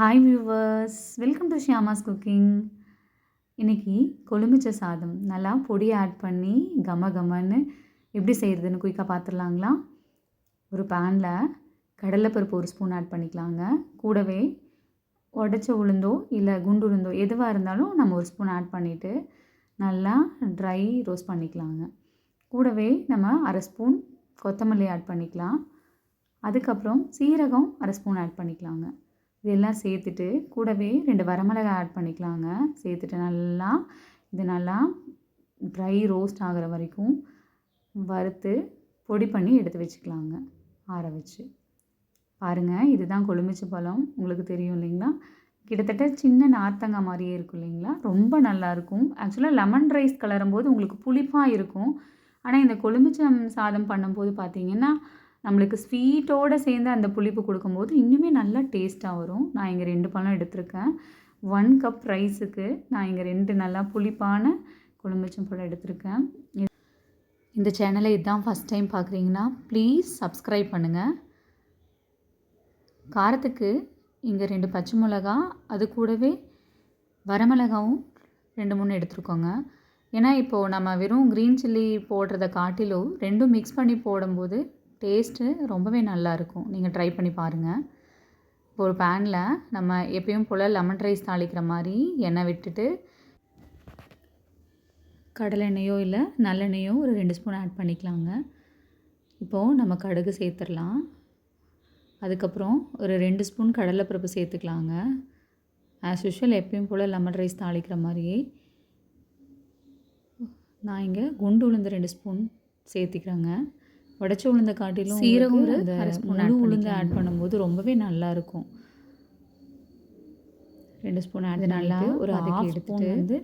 Hi viewers, welcome to Shyama's cooking. இன்றைக்கி கொழுமிச்ச சாதம் நல்லா பொடியை ஆட் பண்ணி கம கமன்னு எப்படி செய்கிறதுன்னு குயிக்காக பார்த்துடலாங்களா. ஒரு பேனில் கடலைப்பருப்பு ஒரு ஸ்பூன் ஆட் பண்ணிக்கலாங்க. கூடவே உடச்ச உளுந்தோ இல்லை குண்டு உளுந்தோ எதுவாக இருந்தாலும் நம்ம ஒரு ஸ்பூன் ஆட் பண்ணிவிட்டு நல்லா ட்ரை ரோஸ்ட் பண்ணிக்கலாங்க. கூடவே நம்ம அரை ஸ்பூன் கொத்தமல்லி ஆட் பண்ணிக்கலாம். அதுக்கப்புறம் சீரகம் அரை ஸ்பூன் ஆட் பண்ணிக்கலாங்க. இதெல்லாம் சேர்த்துட்டு கூடவே 2 வரமிளகாய் ஆட் பண்ணிக்கலாங்க. சேர்த்துட்டு நல்லா ட்ரை ரோஸ்ட் ஆகிற வரைக்கும் வறுத்து பொடி பண்ணி எடுத்து வச்சுக்கலாங்க, ஆற வச்சு. பாருங்கள், இதுதான் கொழுமிச்ச பழம். உங்களுக்கு தெரியும் இல்லைங்களா, கிட்டத்தட்ட சின்ன நார்த்தங்காய் மாதிரியே இருக்கும் இல்லைங்களா, ரொம்ப நல்லாயிருக்கும். ஆக்சுவலாக லெமன் ரைஸ் கலரும்போது உங்களுக்கு புளிப்பாக இருக்கும். ஆனால் இந்த கொழுமிச்சம் சாதம் பண்ணும்போது பார்த்திங்கன்னா நம்மளுக்கு ஸ்வீட்டோடு சேர்ந்து அந்த புளிப்பு கொடுக்கும்போது இன்னுமே நல்லா டேஸ்ட்டாக வரும். நான் இங்கே 2 பழம் எடுத்திருக்கேன். 1 கப் ரைஸுக்கு நான் இங்கே 2 நல்லா புளிப்பான கொழுமிச்சம் பழம் எடுத்திருக்கேன். இந்த சேனலை இதுதான் ஃபஸ்ட் டைம் பார்க்குறீங்கன்னா ப்ளீஸ் சப்ஸ்கிரைப் பண்ணுங்கள். காரத்துக்கு இங்கே 2 பச்சை மிளகா, அது கூடவே வரமிளகாவும் 2-3 எடுத்துருக்கோங்க. ஏன்னா இப்போது நம்ம வெறும் க்ரீன் சில்லி போடுறத காட்டிலும் 2ம் மிக்ஸ் பண்ணி போடும்போது டேஸ்ட்டு ரொம்பவே நல்லாயிருக்கும். நீங்கள் ட்ரை பண்ணி பாருங்கள். இப்போ ஒரு பேனில் நம்ம எப்பயும் போல் லெமன் ரைஸ் தாளிக்கிற மாதிரி எண்ணெய் விட்டுட்டு கடலெண்ணெயோ இல்லை நல்லெண்ணெயோ ஒரு 2 ஸ்பூன் ஆட் பண்ணிக்கலாங்க. இப்போது நம்ம கடுகு சேர்த்துடலாம். அதுக்கப்புறம் ஒரு 2 ஸ்பூன் கடலைப்பருப்பு சேர்த்துக்கலாங்க. ஆஸ் யூஷுவல் எப்பயும் போல் லெமன் ரைஸ் தாளிக்கிற மாதிரியே நான் இங்கே குண்டு உளுந்து 2 ஸ்பூன் சேர்த்திக்கிறேங்க. உடச்ச உளுந்த காட்டிலும் சீரகம் அந்த முழு உளுந்து ஆட் பண்ணும்போது ரொம்பவே நல்லாயிருக்கும். 2 ஸ்பூன் ஆட் நல்லா ஒரு வதக்கி எடுத்துட்டு வந்து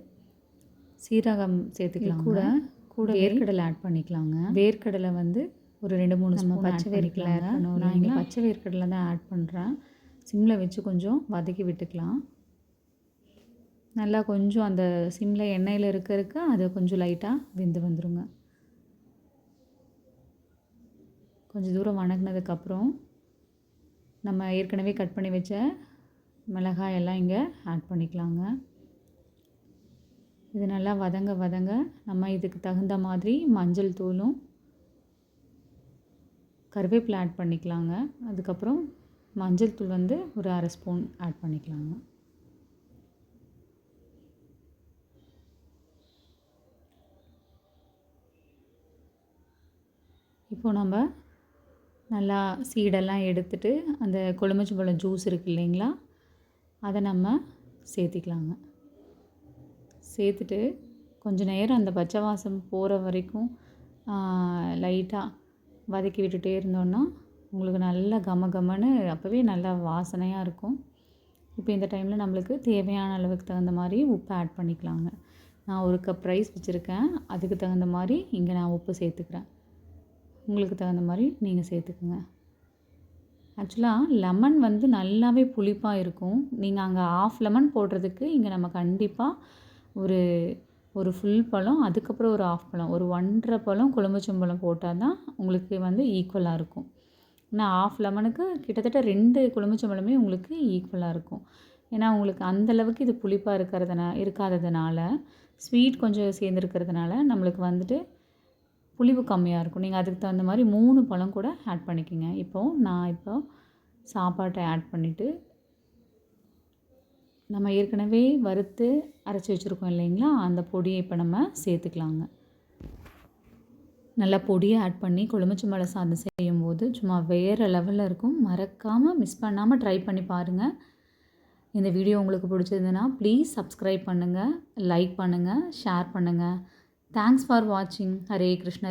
சீரகம் சேர்த்துக்கலாம். கூட வேர்க்கடலை ஆட் பண்ணிக்கலாங்க. வேர்க்கடலை வந்து ஒரு 2-3 ஸ்பூன் பச்சை வேர்க்கடலை ஆட் பண்ணுவோம். நான் இங்கே பச்சை வேர்க்கடலை தான் ஆட் பண்ணுறேன். சிம்மில் வச்சு கொஞ்சம் வதக்கி விட்டுக்கலாம். நல்லா கொஞ்சம் அந்த சிம்மில் எண்ணெயில் இருக்க அது கொஞ்சம் லைட்டாக வெந்து வந்துடுங்க. கொஞ்சம் தூரம் வணங்கினதுக்கப்புறம் நம்ம ஏற்கனவே கட் பண்ணி வச்ச மிளகாயெல்லாம் இங்கே ஆட் பண்ணிக்கலாங்க. இது நல்லா வதங்க நம்ம இதுக்கு தகுந்த மாதிரி மஞ்சள் தூளும் கருவேப்பிலை ஆட் பண்ணிக்கலாங்க. அதுக்கப்புறம் மஞ்சள் தூள் வந்து ஒரு அரை ஸ்பூன் ஆட் பண்ணிக்கலாங்க. இப்போது நம்ம நல்லா சீடெல்லாம் எடுத்துட்டு அந்த கொழுமிச்சம்பழம் ஜூஸ் இருக்குது இல்லைங்களா, அதை நம்ம சேர்த்திக்கலாங்க. சேர்த்துட்டு கொஞ்சம் நேரம் அந்த பச்சை வாசம் போகிற வரைக்கும் லைட்டாக வதக்கி விட்டுட்டே இருந்தோன்னா உங்களுக்கு நல்லா கமன்னு அப்போவே நல்லா வாசனையாக இருக்கும். இப்போ இந்த டைமில் நம்மளுக்கு தேவையான அளவுக்கு தகுந்த மாதிரி உப்பு ஆட் பண்ணிக்கலாங்க. நான் 1 கப் ரைஸ் வச்சுருக்கேன். அதுக்கு தகுந்த மாதிரி இங்கே நான் உப்பு சேர்த்துக்கிறேன். உங்களுக்கு தகுந்த மாதிரி நீங்கள் சேர்த்துக்குங்க. ஆக்சுவலாக லெமன் வந்து நல்லாவே புளிப்பாக இருக்கும். நீங்கள் அங்கே ஆஃப் லெமன் போடுறதுக்கு இங்கே நம்ம கண்டிப்பாக ஒரு ஃபுல் பழம், அதுக்கப்புறம் ஒரு ஆஃப் பழம், ஒரு 1.5 பழம் கொழுமிச்சம்பழம் போட்டால் தான் உங்களுக்கு வந்து ஈக்குவலாக இருக்கும். ஏன்னா ஆஃப் லெமனுக்கு கிட்டத்தட்ட 2 கொழுமிச்சம்பழமே உங்களுக்கு ஈக்குவலாக இருக்கும். ஏன்னா உங்களுக்கு அந்தளவுக்கு இது புளிப்பாக இருக்காததுனால ஸ்வீட் கொஞ்சம் சேர்ந்துருக்கிறதுனால நம்மளுக்கு வந்துட்டு புளிப்பு கம்மியாக இருக்கும். நீங்கள் அதுக்கு தகுந்த மாதிரி 3 பழம் கூட ஆட் பண்ணிக்கோங்க. நான் சாப்பாட்டை ஆட் பண்ணிவிட்டு நம்ம ஏற்கனவே வறுத்து அரைச்சி வச்சுருக்கோம் இல்லைங்களா, அந்த பொடியை இப்போ நம்ம சேர்த்துக்கலாங்க. நல்லா பொடியை ஆட் பண்ணி கொழுமிச்சம்பழ சாதம் செய்யும்போது சும்மா வேறு லெவலில் இருக்கும். மறக்காமல் மிஸ் பண்ணாமல் ட்ரை பண்ணி பாருங்கள். இந்த வீடியோ உங்களுக்கு பிடிச்சதுன்னா ப்ளீஸ் சப்ஸ்கிரைப் பண்ணுங்கள், லைக் பண்ணுங்கள், ஷேர் பண்ணுங்கள். Thanks for watching. Hare Krishna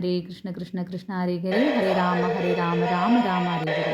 Krishna Krishna Hare Hare, Hare Rama Rama Rama Hare Hare.